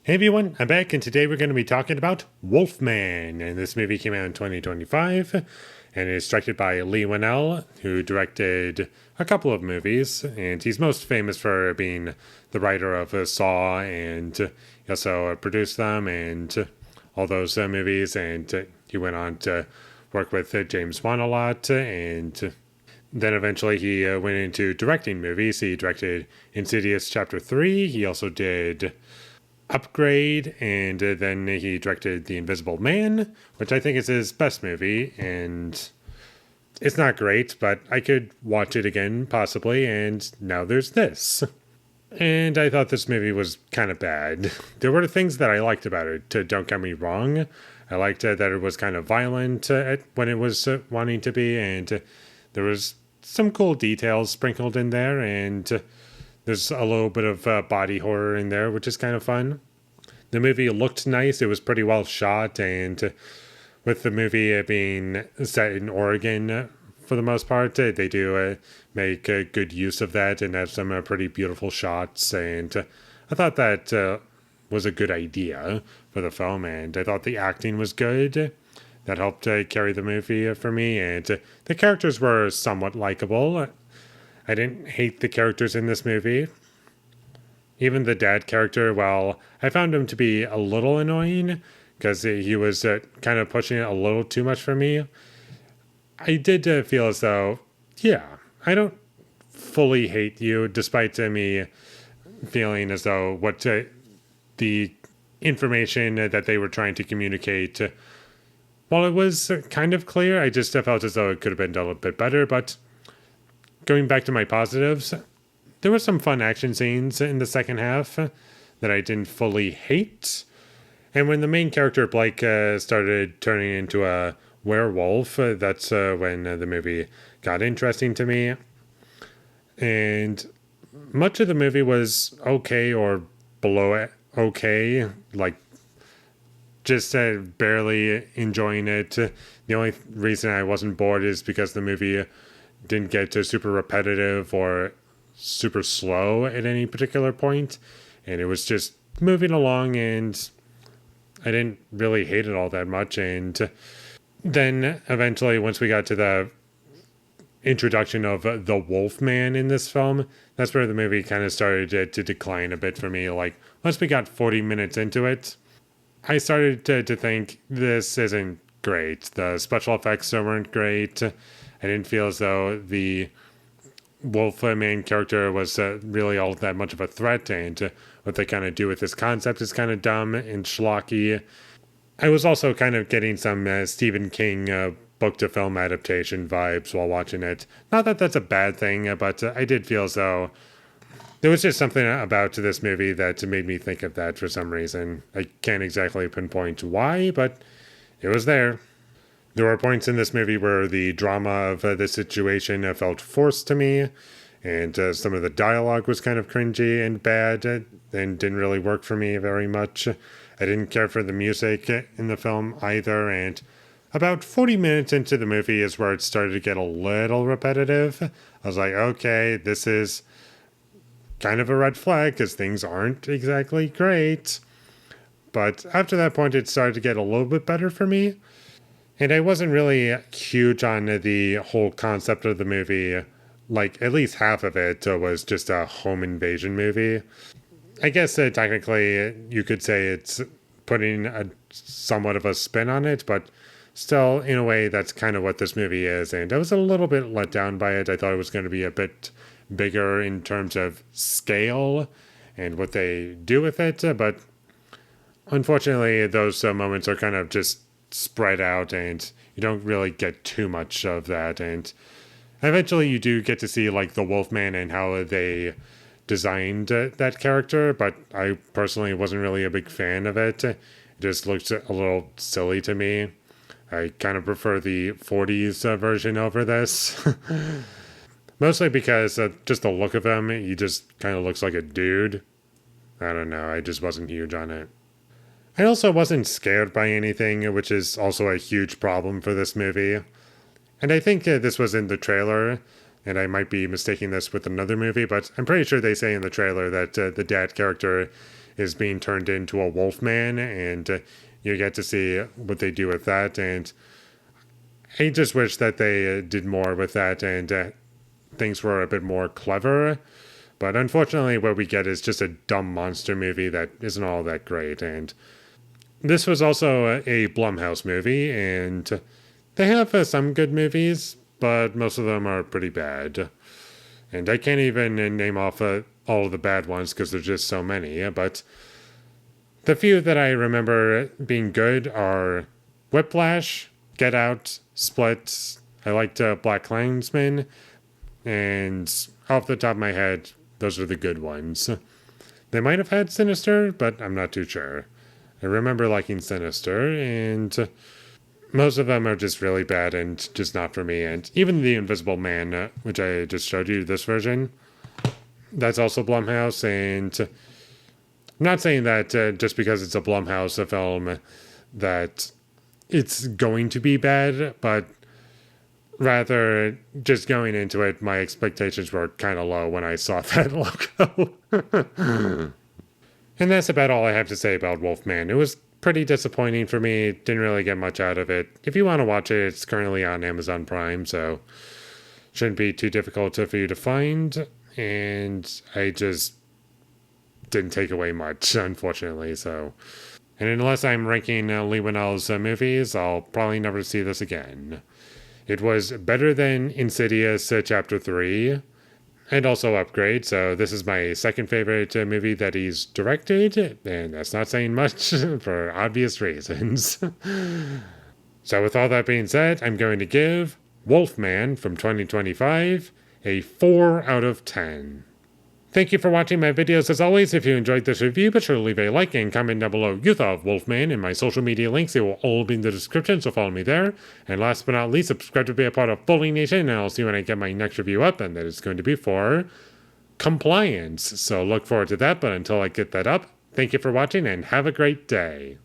Hey everyone, I'm back, and today we're going to be talking about Wolfman. And this movie came out in 2025, and is directed by Lee Winnell, who directed a couple of movies. And he's most famous for being the writer of Saw, and he also produced them and all those movies. And he went on to work with James Wan a lot, and then eventually he went into directing movies. He directed Insidious Chapter 3. He also did Upgrade, and then he directed The Invisible Man, which I think is his best movie, and it's not great, but I could watch it again, possibly, and now there's this. And I thought this movie was kind of bad. There were things that I liked about it, don't get me wrong. I liked that it was kind of violent when it was wanting to be, and there was some cool details sprinkled in there, and there's a little bit of body horror in there, which is kind of fun. The movie looked nice. It was pretty well shot, and with the movie being set in Oregon for the most part, they do make good use of that and have some pretty beautiful shots. And I thought that was a good idea for the film, and I thought the acting was good. That helped carry the movie for me, and the characters were somewhat likable. I didn't hate the characters in this movie. Even the dad character, well, I found him to be a little annoying because he was kind of pushing it a little too much for me. I did feel as though, yeah, I don't fully hate you, despite me feeling as though what the information that they were trying to communicate, while it was kind of clear, I just felt as though it could have been done a little bit better. But going back to my positives, there were some fun action scenes in the second half that I didn't fully hate. And when the main character, Blake, started turning into a werewolf, that's when the movie got interesting to me. And much of the movie was okay or below okay, like just barely enjoying it. The only reason I wasn't bored is because the movie didn't get super repetitive or super slow at any particular point, and it was just moving along, and I didn't really hate it all that much. And then eventually, once we got to the introduction of the Wolfman in this film, that's where the movie kind of started to decline a bit for me. Like, once we got 40 minutes into it, I started to think this isn't great. The special effects weren't great. I didn't feel as though the Wolfman character was really all that much of a threat, and what they kind of do with this concept is kind of dumb and schlocky. I was also kind of getting some Stephen King book to film adaptation vibes while watching it. Not that that's a bad thing, but I did feel as though there was just something about this movie that made me think of that for some reason. I can't exactly pinpoint why, but it was there. There were points in this movie where the drama of the situation felt forced to me, and some of the dialogue was kind of cringy and bad, and didn't really work for me very much. I didn't care for the music in the film either, and about 40 minutes into the movie is where it started to get a little repetitive. I was like, okay, this is kind of a red flag because things aren't exactly great. But after that point, it started to get a little bit better for me. And I wasn't really huge on the whole concept of the movie. Like, at least half of it was just a home invasion movie. I guess technically you could say it's putting somewhat of a spin on it, but still, in a way, that's kind of what this movie is. And I was a little bit let down by it. I thought it was going to be a bit bigger in terms of scale and what they do with it. But unfortunately, those moments are kind of just spread out, and you don't really get too much of that. And eventually you do get to see like the Wolfman and how they designed that character, but I personally wasn't really a big fan of it. It just looked a little silly to me. I kind of prefer the 40s version over this. Mostly because just the look of him, he just kind of looks like a dude. I don't know, I just wasn't huge on it. I also wasn't scared by anything, which is also a huge problem for this movie. And I think this was in the trailer, and I might be mistaking this with another movie, but I'm pretty sure they say in the trailer that the dad character is being turned into a wolfman, and you get to see what they do with that. And I just wish that they did more with that and things were a bit more clever. But unfortunately, what we get is just a dumb monster movie that isn't all that great. And this was also a Blumhouse movie, and they have some good movies, but most of them are pretty bad. And I can't even name off all of the bad ones because there's just so many. But the few that I remember being good are Whiplash, Get Out, Split. I liked Black Klansman, and off the top of my head, those are the good ones. They might have had Sinister, but I'm not too sure. I remember liking Sinister, and most of them are just really bad and just not for me. And even The Invisible Man, which I just showed you, this version, that's also Blumhouse. And I'm not saying that just because it's a Blumhouse film that it's going to be bad, but rather just going into it, my expectations were kind of low when I saw that logo. And that's about all I have to say about Wolfman. It was pretty disappointing for me. Didn't really get much out of it. If you want to watch it, it's currently on Amazon Prime, so shouldn't be too difficult for you to find. And I just didn't take away much, unfortunately. So, and unless I'm ranking Leigh Whannell's movies, I'll probably never see this again. It was better than Insidious Chapter 3, and also Upgrade, so this is my second favorite movie that he's directed, and that's not saying much for obvious reasons. So with all that being said, I'm going to give Wolfman from 2025 a 4 out of 10. Thank you for watching my videos as always. If you enjoyed this review, be sure to leave a like and comment down below you thought of Wolfman, and my social media links, they will all be in the description, so follow me there. And last but not least, subscribe to be a part of Foley Nation, and I'll see you when I get my next review up, and that is going to be for Compliance. So look forward to that, but until I get that up, thank you for watching and have a great day.